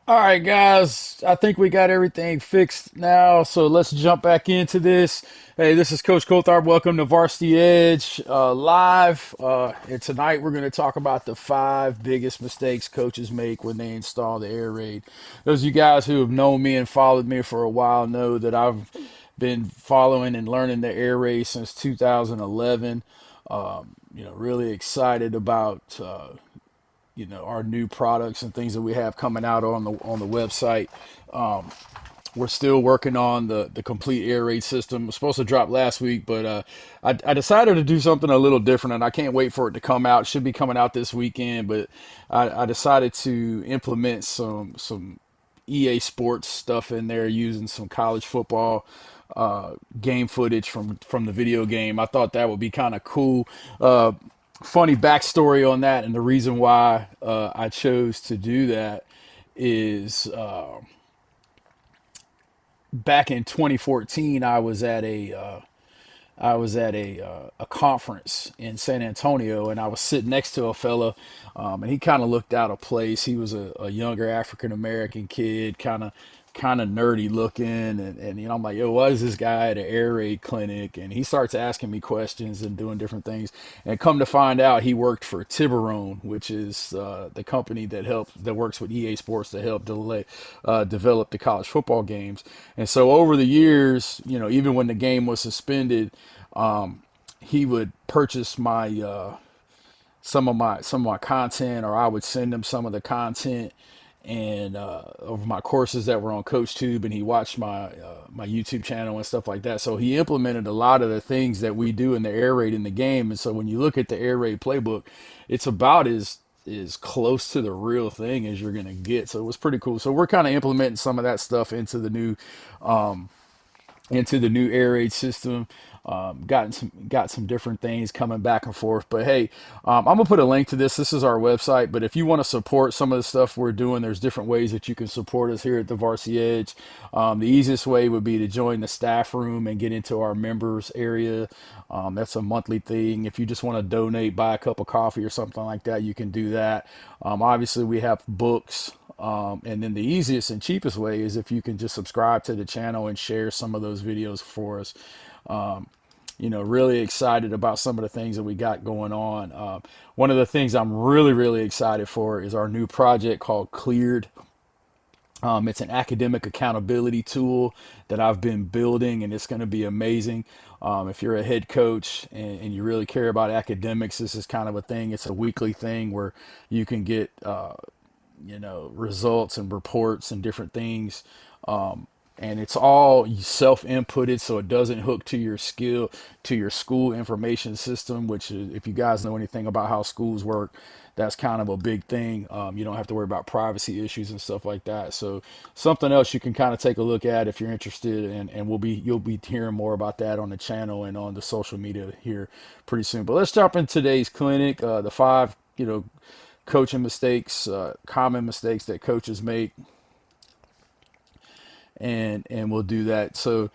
All right, guys, I think we got everything fixed now, so let's jump back into this. Hey, this is Coach Coulthard. Welcome to Varsity Edge live. And tonight we're going to talk about the five biggest mistakes coaches make when they install the air raid. Those of you guys who have known me and followed me for a while know that I've been following and learning the air raid since 2011. Really excited about our new products and things that we have coming out on the website. We're still working on the complete air raid system. It was supposed to drop last week, but I decided to do something a little different, and I can't wait for it to come out. It should be coming out this weekend, but I decided to implement some EA Sports stuff in there using some college football game footage from the video game. I thought that would be kind of cool. Funny backstory on that, and the reason why I chose to do that is back in 2014, I was at a conference in San Antonio, and I was sitting next to a fella, and he kind of looked out of place. He was a younger African American kid, kind of nerdy looking, and I'm like, yo, why is this guy at an air raid clinic? And he starts asking me questions and doing different things, and come to find out, he worked for Tiburon, which is the company that works with EA Sports to help develop the college football games. And so over the years, even when the game was suspended, he would purchase my some of my content, or I would send him some of the content and of my courses that were on CoachTube, and he watched my YouTube channel and stuff like that. So he implemented a lot of the things that we do in the air raid in the game. And so when you look at the air raid playbook, it's about as close to the real thing as you're gonna get. So it was pretty cool. So we're kind of implementing some of that stuff into the new air raid system. Got some different things coming back and forth. But hey, I'm gonna put a link to this. This is our website. But if you want to support some of the stuff we're doing, there's different ways that you can support us here at the Varsity Edge. The easiest way would be to join the staff room and get into our members area. That's a monthly thing. If you just want to donate, buy a cup of coffee or something like that, you can do that. Obviously, we have books. And then the easiest and cheapest way is if you can just subscribe to the channel and share some of those videos for us. Really excited about some of the things that we got going on. One of the things I'm really, really excited for is our new project called Cleared. It's an academic accountability tool that I've been building, and it's going to be amazing. If you're a head coach and you really care about academics, this is kind of a thing. It's a weekly thing where you can get results and reports and different things. And it's all self-inputted, so it doesn't hook to your school information system, which is, if you guys know anything about how schools work, that's kind of a big thing. You don't have to worry about privacy issues and stuff like that. So something else you can kind of take a look at if you're interested, and you'll be hearing more about that on the channel and on the social media here pretty soon. But let's jump into today's clinic. The five, coaching mistakes, common mistakes that coaches make, and we'll do that. So,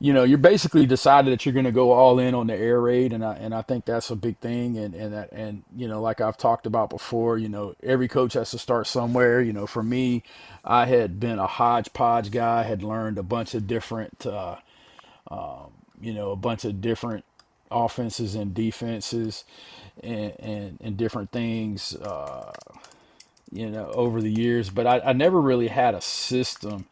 you're basically decided that you're going to go all in on the air raid, and I think that's a big thing. And like I've talked about before, every coach has to start somewhere. For me, I had been a hodgepodge guy, had learned a bunch of different offenses and defenses and different things over the years, but I never really had a system,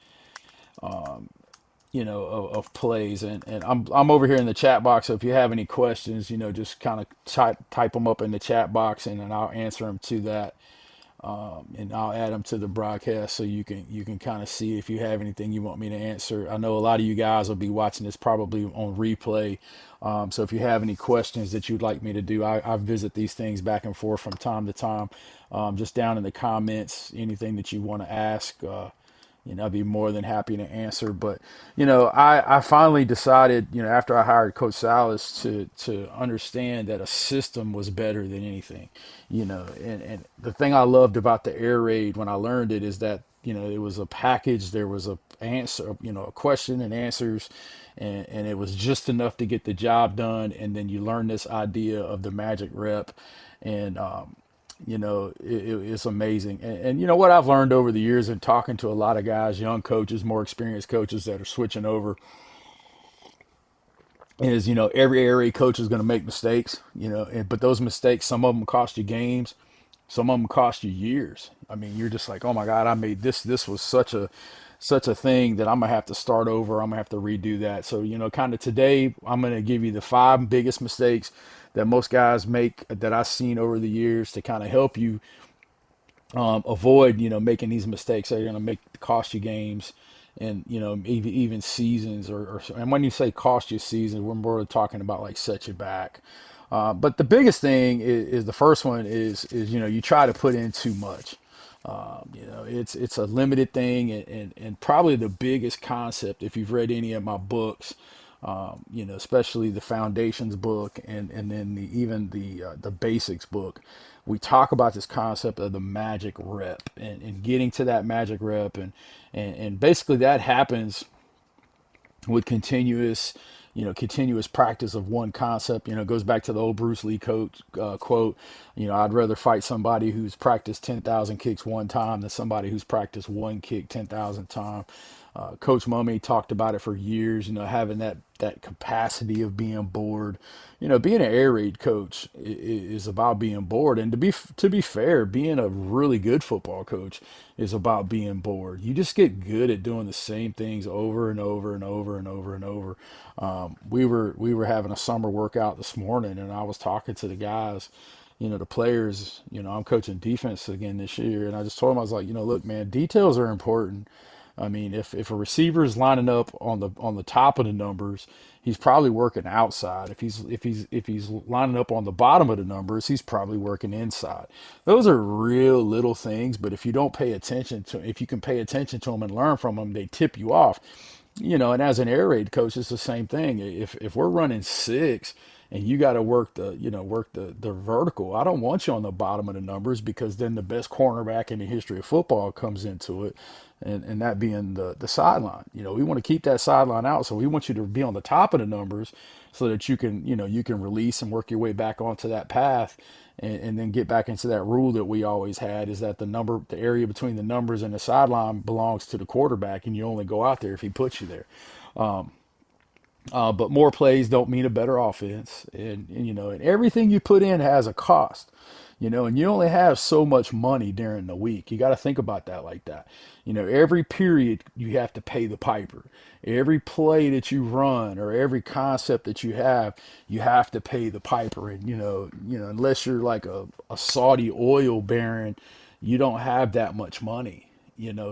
of plays. And I'm over here in the chat box. So if you have any questions, just kind of type them up in the chat box, and then I'll answer them to that. And I'll add them to the broadcast so you can kind of see if you have anything you want me to answer. I know a lot of you guys will be watching this probably on replay. So if you have any questions that you'd like me to do, I visit these things back and forth from time to time. Just down in the comments, anything that you want to ask, I'd be more than happy to answer. But, I finally decided, after I hired Coach Salas, to understand that a system was better than anything, and the thing I loved about the air raid when I learned it is that, it was a package. There was a answer, a question and answers, and it was just enough to get the job done. And then you learn this idea of the magic rep. And It's amazing. And you know what I've learned over the years in talking to a lot of guys, young coaches, more experienced coaches that are switching over, is every area coach is going to make mistakes, but those mistakes, some of them cost you games, some of them cost you years. I mean, you're just like, oh my God, I made this was such a thing that I'm gonna have to start over. I'm gonna have to redo that. So kind of today, I'm gonna give you the five biggest mistakes that most guys make that I've seen over the years to kind of help you avoid making these mistakes that are going to make cost you games, and even seasons, or and when you say cost you seasons, we're more talking about like set you back. But the biggest thing is the first one is you try to put in too much. It's a limited thing, and probably the biggest concept, if you've read any of my books, especially the foundations book, and then even the basics book, we talk about this concept of the magic rep, and getting to that magic rep, and basically that happens with continuous practice of one concept. It goes back to the old Bruce Lee coach quote. I'd rather fight somebody who's practiced 10,000 kicks one time than somebody who's practiced one kick 10,000 times. Coach Mummy talked about it for years, having that capacity of being bored. Being an air raid coach is about being bored, and to be fair, being a really good football coach is about being bored. You just get good at doing the same things over and over and over and over and over. We were having a summer workout this morning, and I was talking to the guys, the players. I'm coaching defense again this year, and I just told them, I was like, look, man, details are important. I mean, if a receiver is lining up on the top of the numbers, he's probably working outside. If he's lining up on the bottom of the numbers, he's probably working inside. Those are real little things, but if you can pay attention to them and learn from them, they tip you off. And as an air raid coach, it's the same thing. If we're running six and you got to work the vertical, I don't want you on the bottom of the numbers, because then the best cornerback in the history of football comes into it, and that being the sideline. We want to keep that sideline out, so we want you to be on the top of the numbers so that you can release and work your way back onto that path, and then get back into that rule that we always had, is that the area between the numbers and the sideline belongs to the quarterback, and you only go out there if he puts you there. But more plays don't mean a better offense, and everything you put in has a cost. And you only have so much money during the week. You got to think about that like that. Every period you have to pay the piper. Every play that you run, or every concept that you have to pay the piper. And unless you're like a Saudi oil baron, you don't have that much money.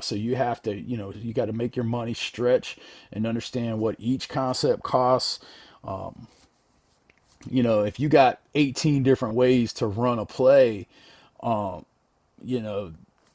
So you have to, you got to make your money stretch and understand what each concept costs. If you got 18 different ways to run a play, you know,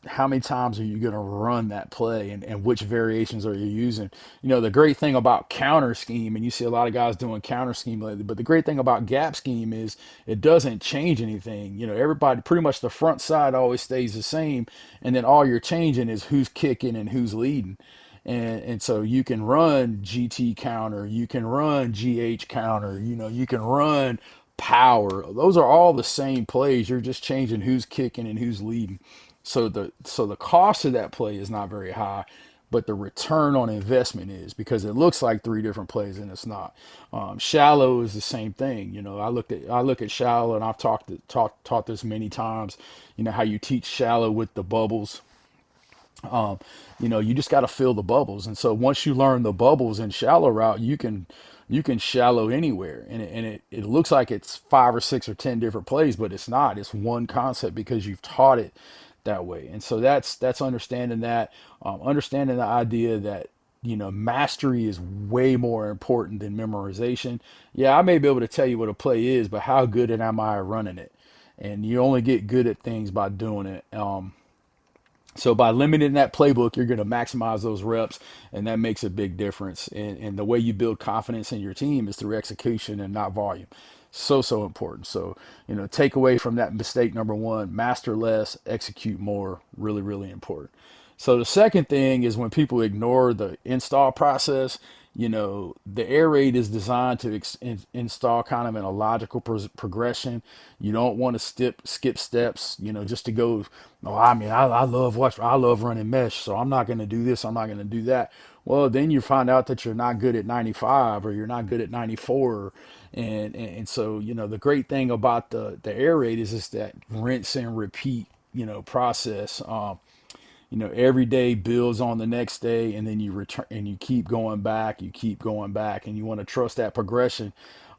how many times are you going to run that play, and which variations are you using? The great thing about counter scheme, and you see a lot of guys doing counter scheme lately, but the great thing about gap scheme is it doesn't change anything. Everybody, pretty much the front side always stays the same, and then all you're changing is who's kicking and who's leading. And so you can run GT counter, you can run GH counter, you can run power. Those are all the same plays. You're just changing who's kicking and who's leading. So the cost of that play is not very high, but the return on investment is, because it looks like three different plays and it's not. Shallow is the same thing. I look at shallow, and I've taught this many times. How you teach shallow with the bubbles. You just got to fill the bubbles. And so once you learn the bubbles in shallow route, you can shallow anywhere, and it looks like it's 5 or 6 or 10 different plays, but it's not. It's one concept, because you've taught it that way. And so that's understanding that, understanding the idea that mastery is way more important than memorization. Yeah, I may be able to tell you what a play is, but how good am I at running it? And you only get good at things by doing it. So by limiting that playbook, you're going to maximize those reps, and that makes a big difference. And the way you build confidence in your team is through execution and not volume. So important. So, take away from that mistake number one: master less, execute more. Really important. So the second thing is when people ignore the install process. the air raid is designed to install kind of in a logical progression. You don't want to skip steps, just to go, oh, I mean, I love running mesh, so I'm not going to do this, I'm not going to do that. Well, then you find out that you're not good at 95 or you're not good at 94. And so, the great thing about the air raid is that rinse and repeat, process. Every day builds on the next day, and then you return and you keep going back, and you want to trust that progression.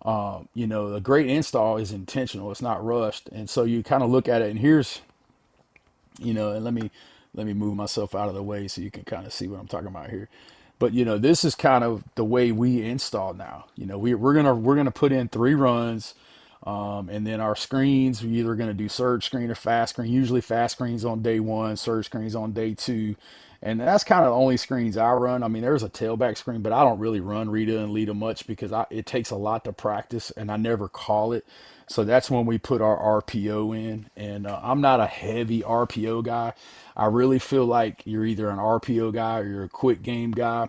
The great install is intentional, it's not rushed. And so you kind of look at it, and here's, and let me move myself out of the way so you can kind of see what I'm talking about here. But this is kind of the way we install now. We're gonna put in 3 runs, and then our screens, we either gonna do surge screen or fast screen. Usually fast screens on day one, surge screens on day two, and that's kind of the only screens I run. I mean, there's a tailback screen, but I don't really run Rita and Lita much because it takes a lot to practice, and I never call it. So that's when we put our RPO in. And I'm not a heavy RPO guy. I really feel like you're either an RPO guy or you're a quick game guy.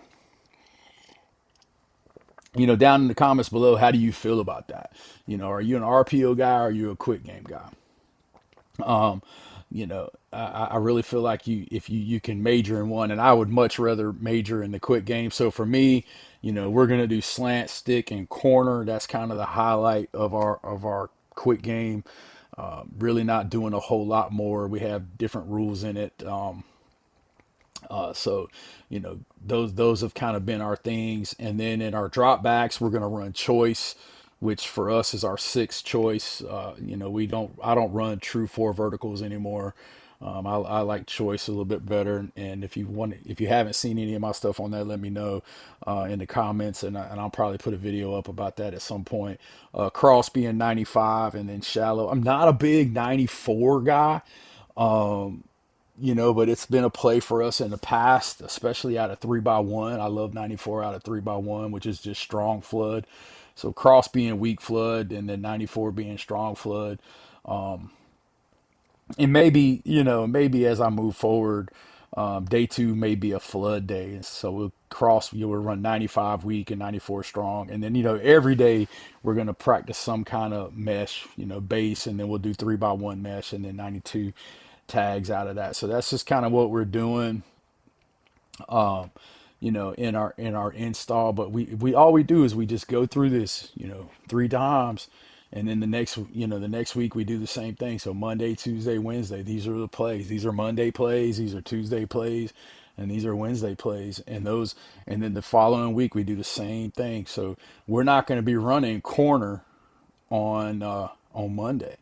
Down in the comments below, how do you feel about that? Are you an RPO guy or are you a quick game guy? I really feel like if you can major in one, and I would much rather major in the quick game. So for me, we're gonna do slant, stick, and corner. That's kind of the highlight of our quick game. Really not doing a whole lot more. We have different rules in it. So, those have kind of been our things. And then in our dropbacks, we're going to run choice, which for us is our sixth choice. I don't run true four verticals anymore. I like choice a little bit better. And if you haven't seen any of my stuff on that, let me know in the comments, and I'll probably put a video up about that at some point. Cross being 95, and then shallow. I'm not a big 94 guy. But it's been a play for us in the past, especially out of 3x1. I love 94 out of 3x1, which is just strong flood. So cross being weak flood, and then 94 being strong flood. And maybe as I move forward, day two may be a flood day. And so we'll run 95 weak and 94 strong. And then, every day we're going to practice some kind of mesh, base, and then we'll do 3x1 mesh and then 92 tags out of that. So that's just kind of what we're doing, in our install. But we all we do is we just go through this, 3 times, and then the next week we do the same thing. So Monday, Tuesday, Wednesday, these are the plays. These are Monday plays. These are Tuesday plays, and these are Wednesday plays. And then the following week we do the same thing. So we're not going to be running corner on Monday,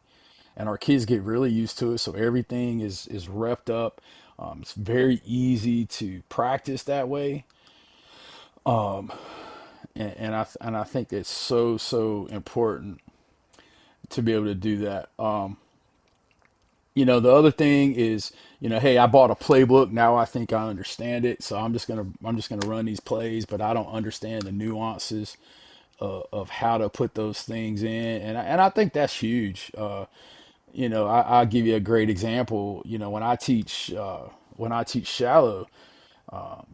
and our kids get really used to it. So everything is repped up. It's very easy to practice that way, and I think it's so important to be able to do that. The other thing is, hey, I bought a playbook. Now I think I understand it, so I'm just gonna run these plays, but I don't understand the nuances of how to put those things in, and I think that's huge. I'll give you a great example. When I teach shallow,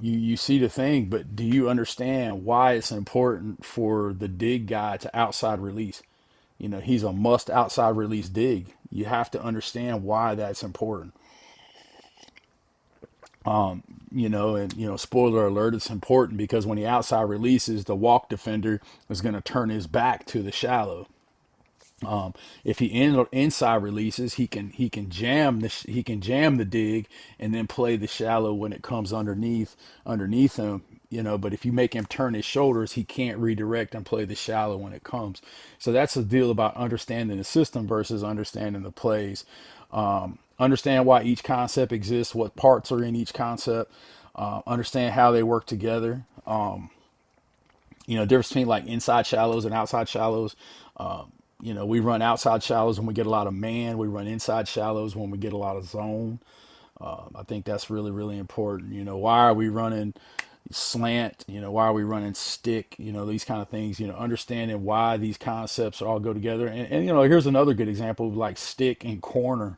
you see the thing, but do you understand why it's important for the dig guy to outside release? He's a must outside release dig. You have to understand why that's important. And spoiler alert, it's important because when he outside releases, the walk defender is going to turn his back to the shallow. If he inside releases, he can jam the dig and then play the shallow when it comes underneath him. But if you make him turn his shoulders, he can't redirect and play the shallow when it comes. So that's the deal about understanding the system versus understanding the plays. Understand why each concept exists, what parts are in each concept. Understand how they work together. Difference between like inside shallows and outside shallows. We run outside shallows when we get a lot of man. We run inside shallows when we get a lot of zone. I think that's really, really important. Why are we running slant? Why are we running stick? These kind of things. Understanding why these concepts all go together. And here's another good example of like stick and corner.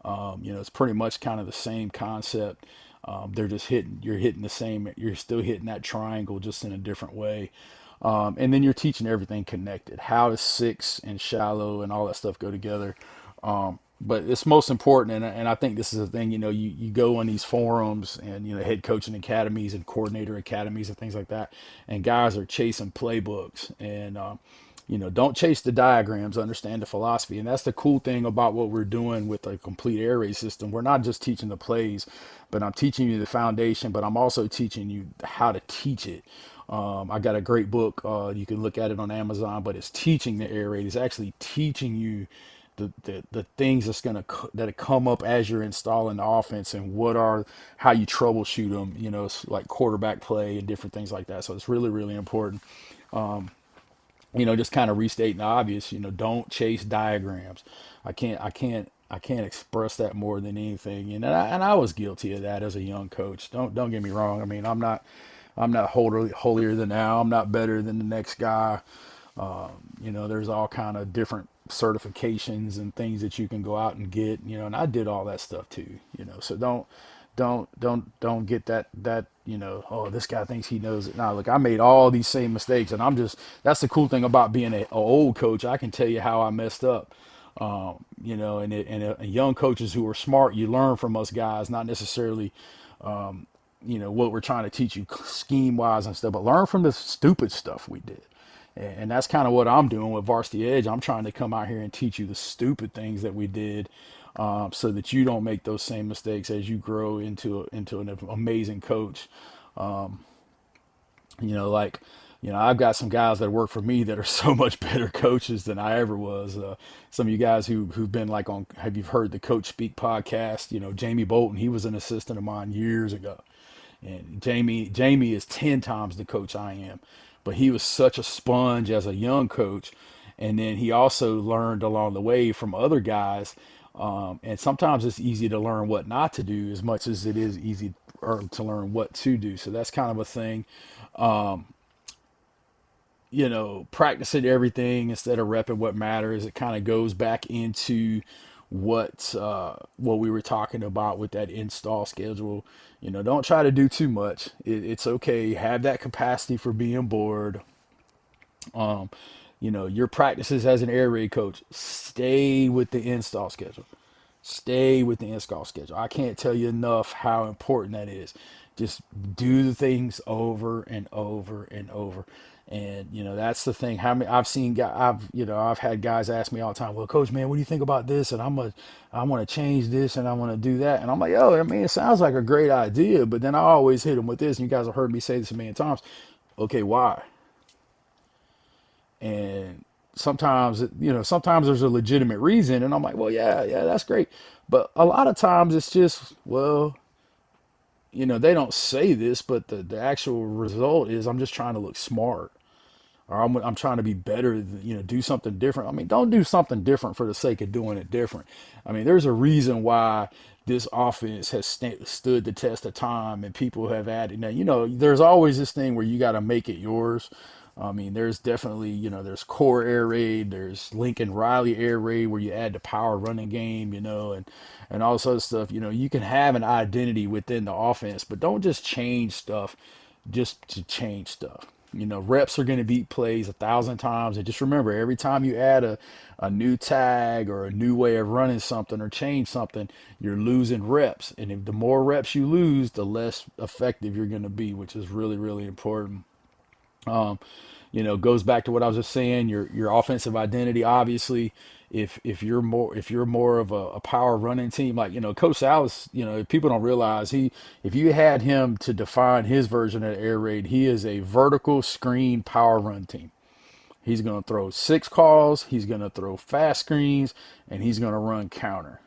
It's pretty much kind of the same concept. They're just hitting, you're hitting the same, you're still hitting that triangle just in a different way. And then you're teaching everything connected. How does six and shallow and all that stuff go together? But it's most important, and I think this is the thing. You go on these forums and head coaching academies and coordinator academies and things like that, and guys are chasing playbooks and don't chase the diagrams, understand the philosophy. And that's the cool thing about what we're doing with a complete air raid system. We're not just teaching the plays, but I'm teaching you the foundation, but I'm also teaching you how to teach it. I got a great book. You can look at it on Amazon, but it's teaching the air raid. It's actually teaching you the things that come up as you're installing the offense and what are how you troubleshoot them. It's like quarterback play and different things like that. So it's really really important. Just kind of restating the obvious. Don't chase diagrams. I can't express that more than anything. And I was guilty of that as a young coach. Don't get me wrong. I mean, I'm not holier than thou. I'm not better than the next guy. There's all kind of different certifications and things that you can go out and get. And I did all that stuff too. So don't get that. Oh, this guy thinks he knows it. Now look, I made all these same mistakes, and that's the cool thing about being a old coach. I can tell you how I messed up. And young coaches who are smart, you learn from us guys, not necessarily what we're trying to teach you scheme wise and stuff, but learn from the stupid stuff we did. And that's kind of what I'm doing with Varsity Edge. I'm trying to come out here and teach you the stupid things that we did, so that you don't make those same mistakes as you grow into an amazing coach. Like, I've got some guys that work for me that are so much better coaches than I ever was. Some of you guys who've been like have you heard the Coach Speak podcast? Jamie Bolton, he was an assistant of mine years ago. And Jamie is 10 times the coach I am. But he was such a sponge as a young coach. And then he also learned along the way from other guys. And sometimes it's easy to learn what not to do as much as it is easy to learn what to do. So that's kind of a thing. Practicing everything instead of repping what matters. It kind of goes back into what we were talking about with that install schedule. Don't try to do too much. It's okay. Have that capacity for being bored. Your practices as an air raid coach, stay with the install schedule. Stay with the install schedule. I can't tell you enough how important that is. Just do the things over and over and over. And that's the thing. How many I've seen guys, I've had guys ask me all the time, "Well, coach, man, what do you think about this?" And I want to change this and I want to do that. And I'm like, "Yo, I mean, it sounds like a great idea," but then I always hit them with this, and you guys have heard me say this a million times. Okay, why? And sometimes there's a legitimate reason, and I'm like, well, yeah, yeah, that's great. But a lot of times it's just, well, they don't say this, but the actual result is I'm just trying to look smart, or I'm trying to be better, do something different. I mean, don't do something different for the sake of doing it different. I mean, there's a reason why this offense has stood the test of time, and people have added. Now, there's always this thing where you got to make it yours. I mean, there's definitely, there's core air raid, there's Lincoln Riley air raid where you add the power running game, and all this other stuff. You can have an identity within the offense, but don't just change stuff just to change stuff. Reps are going to beat plays 1,000 times. And just remember, every time you add a new tag or a new way of running something or change something, you're losing reps. And if the more reps you lose, the less effective you're going to be, which is really, really important. Um, Goes back to what I was just saying. Your offensive identity, obviously, if you're more of a power running team, like Coach Salas, people don't realize if you had him to define his version of air raid, he is a vertical screen power run team. He's going to throw six calls, he's going to throw fast screens, and he's going to run counter.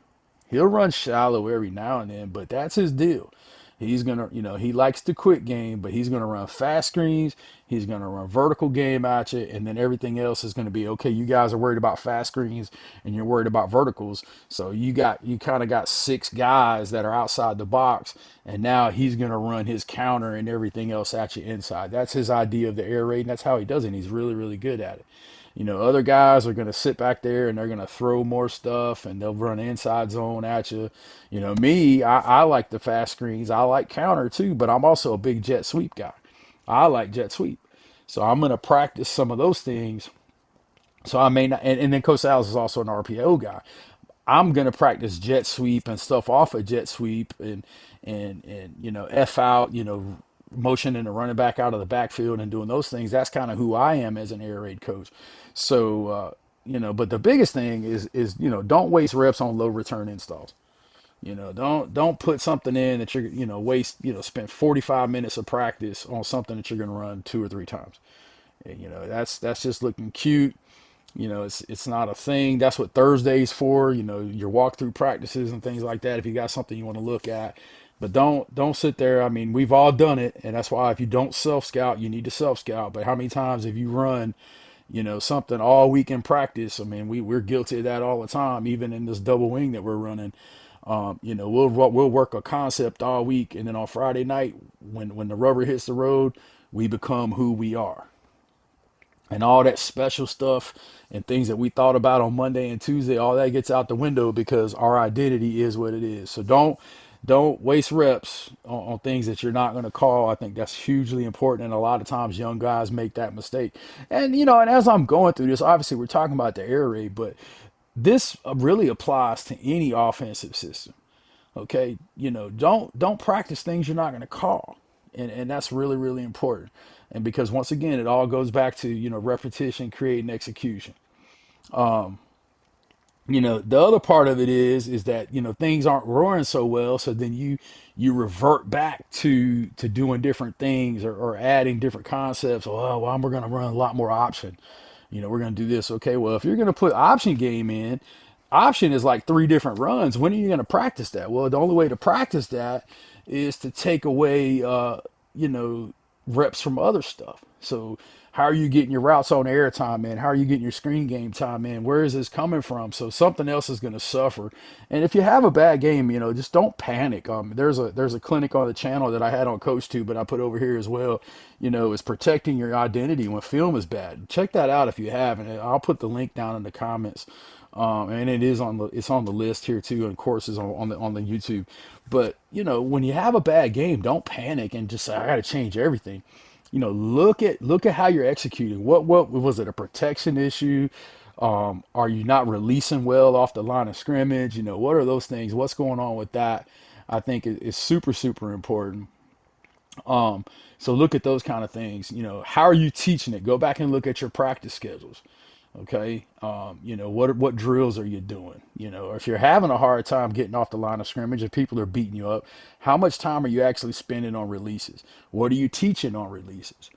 He'll run shallow every now and then, but that's his deal. He's gonna, he likes the quick game, but he's gonna run fast screens. He's gonna run vertical game at you, and then everything else is gonna be okay. You guys are worried about fast screens, and you're worried about verticals. So you kind of got six guys that are outside the box, and now he's gonna run his counter and everything else at you inside. That's his idea of the air raid, and that's how he does it. And he's really, really good at it. Other guys are going to sit back there and they're going to throw more stuff and they'll run inside zone at you. Me, I like the fast screens. I like counter too, but I'm also a big jet sweep guy. I like jet sweep. So I'm going to practice some of those things. So I may not, and then Coach Sal's is also an RPO guy. I'm gonna practice jet sweep and stuff off of jet sweep and F out, motioning the running back out of the backfield and doing those things. That's kind of who I am as an air raid coach. So but the biggest thing is don't waste reps on low return installs. Don't put something in that you're waste spend 45 minutes of practice on something that you're gonna run two or three times. And, that's just looking cute. It's not a thing. That's what Thursday's for. Your walkthrough practices and things like that. If you got something you want to look at, but don't sit there. I mean, we've all done it, and that's why if you don't self scout, you need to self scout. But how many times have you run, something all week in practice? I mean, we're guilty of that all the time, even in this double wing that we're running. We'll work a concept all week, and then on Friday night, when the rubber hits the road, we become who we are, and all that special stuff and things that we thought about on Monday and Tuesday, all that gets out the window because our identity is what it is. So don't waste reps on things that you're not going to call. I think that's hugely important, and a lot of times young guys make that mistake. And as I'm going through this, obviously we're talking about the air raid, but this really applies to any offensive system. Okay, don't practice things you're not going to call, and that's really really important. And because once again, it all goes back to repetition, creating execution. The other part of it is that things aren't roaring so well, so then you revert back to doing different things, or adding different concepts. Oh, well, we're going to run a lot more option. We're going to do this. Okay, well, if you're going to put option game in, option is like three different runs. When are you going to practice that? Well, the only way to practice that is to take away you know reps from other stuff. So how are you getting your routes on air time in? How are you getting your screen game time in? Where is this coming from? So something else is going to suffer. And if you have a bad game, just don't panic. There's a clinic on the channel that I had on Coach Tube, but I put over here as well. Is protecting your identity when film is bad. Check that out if you haven't. I'll put the link down in the comments. And it's on the list here too, and courses on the YouTube. But when you have a bad game, don't panic and just say I got to change everything. Look at how you're executing. What was it? A protection issue? Are you not releasing well off the line of scrimmage? What are those things? What's going on with that? I think is super super important. So look at those kind of things. How are you teaching it? Go back and look at your practice schedules. Okay. What drills are you doing? Or if you're having a hard time getting off the line of scrimmage, if people are beating you up, how much time are you actually spending on releases? What are you teaching on releases?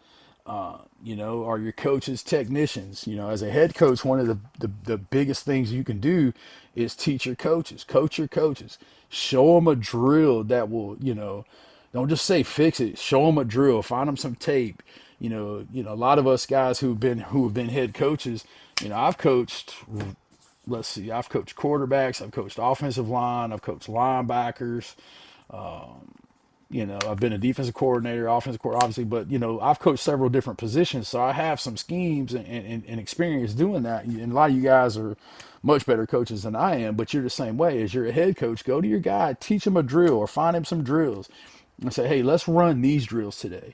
Are your coaches technicians? As a head coach, one of the biggest things you can do is teach your coaches, coach your coaches, show them a drill that will, don't just say fix it. Show them a drill. Find them some tape. A lot of us guys who have been head coaches. I've coached. Let's see. I've coached quarterbacks. I've coached offensive line. I've coached linebackers. I've been a defensive coordinator, offensive coordinator, obviously, but I've coached several different positions, so I have some schemes and experience doing that. And a lot of you guys are much better coaches than I am, but you're the same way. As you're a head coach, go to your guy, teach him a drill, or find him some drills, and say, hey, let's run these drills today.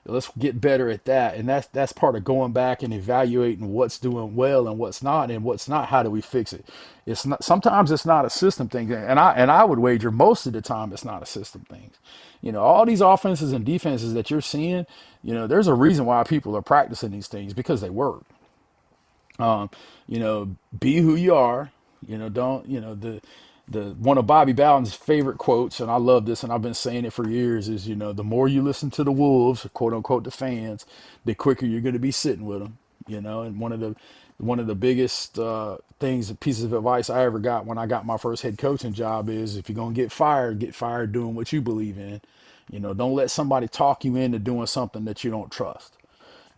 Let's get better at that. And that's part of going back and evaluating what's doing well and what's not, and what's not, how do we fix it. It's not, sometimes it's not a system thing, and I would wager most of the time it's not a system thing. All these offenses and defenses that you're seeing, there's a reason why people are practicing these things, because they work. Be who you are. Don't the one of Bobby Bowden's favorite quotes, and I love this, and I've been saying it for years, is the more you listen to the wolves, quote unquote, the fans, the quicker you're going to be sitting with them. And one of the biggest things, pieces of advice I ever got when I got my first head coaching job is, if you're going to get fired doing what you believe in. Don't let somebody talk you into doing something that you don't trust.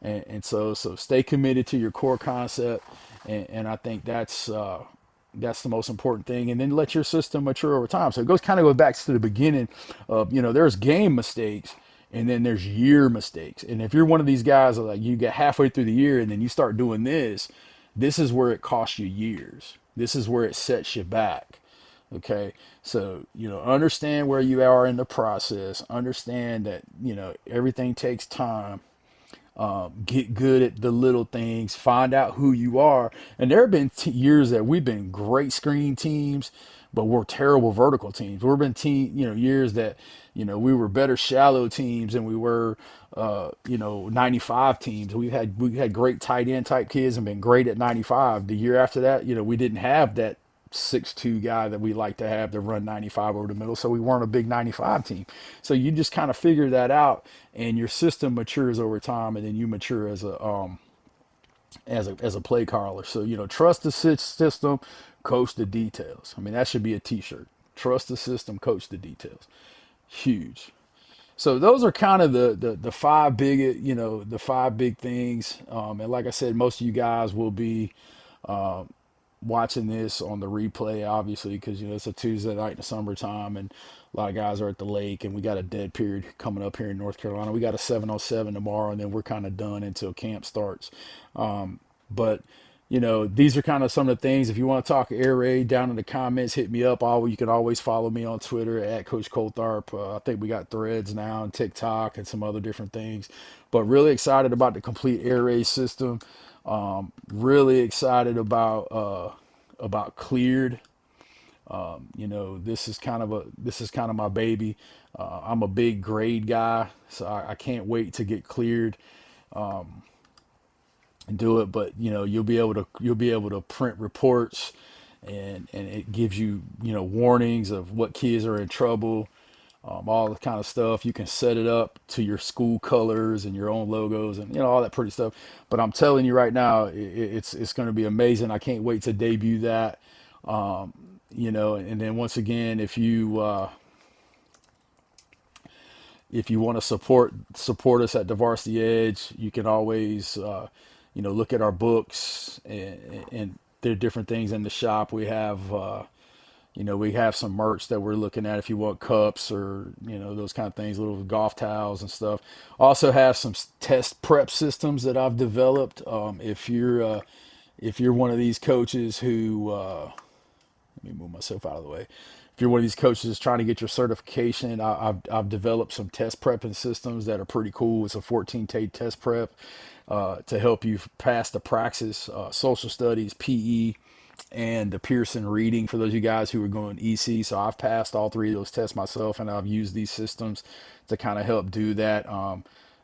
And so stay committed to your core concept, and I think that's the most important thing. And then let your system mature over time. So it goes back to the beginning of there's game mistakes, and then there's year mistakes. And if you're one of these guys that like you get halfway through the year and then you start doing this is where it costs you years. This is where it sets you back. Okay. So, understand where you are in the process. Understand that, everything takes time. Get good at the little things, find out who you are. And there have been years that we've been great screen teams, but we're terrible vertical teams. We've been years that, we were better shallow teams than we were, 95 teams. We had great tight end type kids and been great at 95. The year after that, we didn't have that 6'2" guy that we like to have to run 95 over the middle. So we weren't a big 95 team. So you just kind of figure that out, and your system matures over time, and then you mature as a play caller. So trust the system, coach the details. I mean, that should be a T-shirt. Trust the system, coach the details. Huge. So those are kind of the five big the five big things. And like I said, most of you guys will be watching this on the replay, obviously, because it's a Tuesday night in the summertime, and a lot of guys are at the lake, and we got a dead period coming up here in North Carolina. We got a 7:07 tomorrow, and then we're kind of done until camp starts. But these are kind of some of the things. If you want to talk air raid, down in the comments, hit me up. You can always follow me on Twitter at Coach Coltharp. I think we got threads now and TikTok and some other different things. But really excited about the complete air raid system. Really excited about cleared. This is kind of my baby. I'm a big grade guy, so I can't wait to get cleared and do it. But you'll be able to print reports, and it gives warnings of what kids are in trouble, all the kind of stuff. You can set it up to your school colors and your own logos, and all that pretty stuff. But I'm telling you right now, it's going to be amazing. I can't wait to debut that. And then once again, if you want to support us at the Varsity Edge, you can always look at our books, and there are different things in the shop. We have some merch that we're looking at if you want cups or those kind of things, little golf towels and stuff. Also have some test prep systems that I've developed. If you're one of these coaches who let me move myself out of the way. If you're one of these coaches trying to get your certification, I've developed some test prepping systems that are pretty cool. It's a 14-day test prep to help you pass the praxis, social studies, PE, and the Pearson reading for those of you guys who are going EC. So I've passed all three of those tests myself, and I've used these systems to kind of help do that.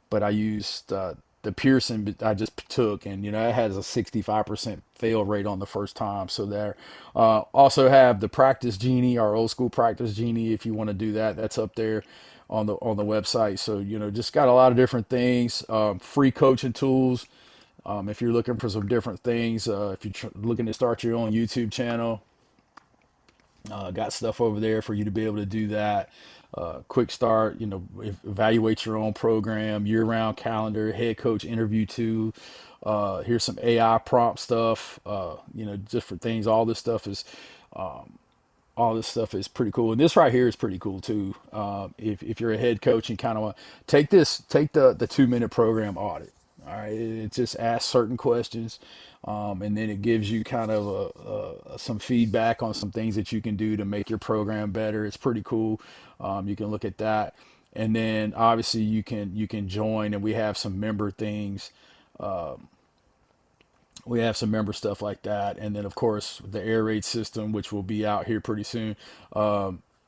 But I used the Pearson I just took, and it has a 65% fail rate on the first time. So there. Also have the Practice Genie, our old school Practice Genie. If you want to do that, that's up there on the website. So just got a lot of different things. Free coaching tools. If you're looking for some different things, if you're looking to start your own YouTube channel, got stuff over there for you to be able to do that. Quick start, evaluate your own program, year-round calendar, head coach interview too. Here's some AI prompt stuff, different things. All this stuff is pretty cool, and this right here is pretty cool too. If you're a head coach and kind of want take the 2-minute program audit. All right, it just asks certain questions, and then it gives you kind of some feedback on some things that you can do to make your program better. It's pretty cool. You can look at that, and then obviously you can join, and we have some member stuff like that, and then of course the air raid system, which will be out here pretty soon.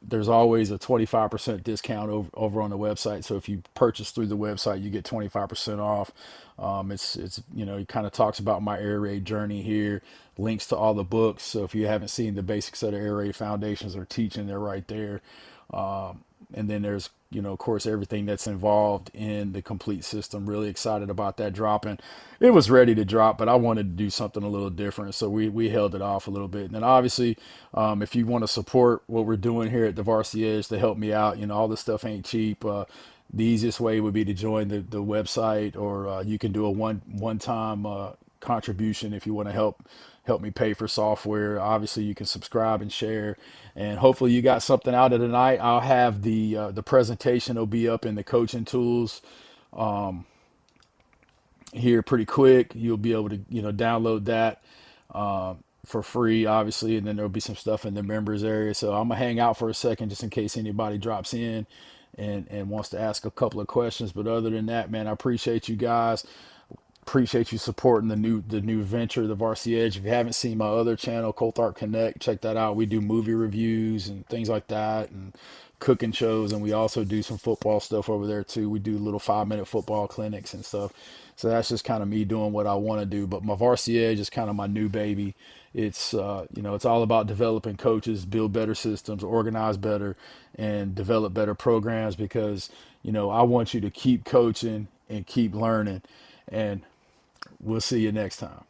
There's always a 25% discount over on the website. So if you purchase through the website, you get 25% off. It kind of talks about my air raid journey here, links to all the books. So if you haven't seen the basics of the air raid foundations or teaching, they're right there. And then there's, of course, everything that's involved in the complete system. Really excited about that dropping. It was ready to drop, but I wanted to do something a little different, so we held it off a little bit. And then obviously, if you want to support what we're doing here at the Varsity Edge to help me out, all this stuff ain't cheap. The easiest way would be to join the website, or you can do a one time contribution if you want to help help me pay for software. Obviously, you can subscribe and share, and hopefully, you got something out of tonight. I'll have the presentation will be up in the coaching tools here pretty quick. You'll be able to download that for free, obviously, and then there'll be some stuff in the members area. So I'm gonna hang out for a second just in case anybody drops in and wants to ask a couple of questions. But other than that, man, I appreciate you guys. Appreciate you supporting the new venture, the Varsity Edge. If you haven't seen my other channel, Coulthard Connect, check that out. We do movie reviews and things like that, and cooking shows, and we also do some football stuff over there too. We do little 5 minute football clinics and stuff. So that's just kind of me doing what I want to do. But my Varsity Edge is kind of my new baby. It's all about developing coaches, build better systems, organize better, and develop better programs because I want you to keep coaching and keep learning. And we'll see you next time.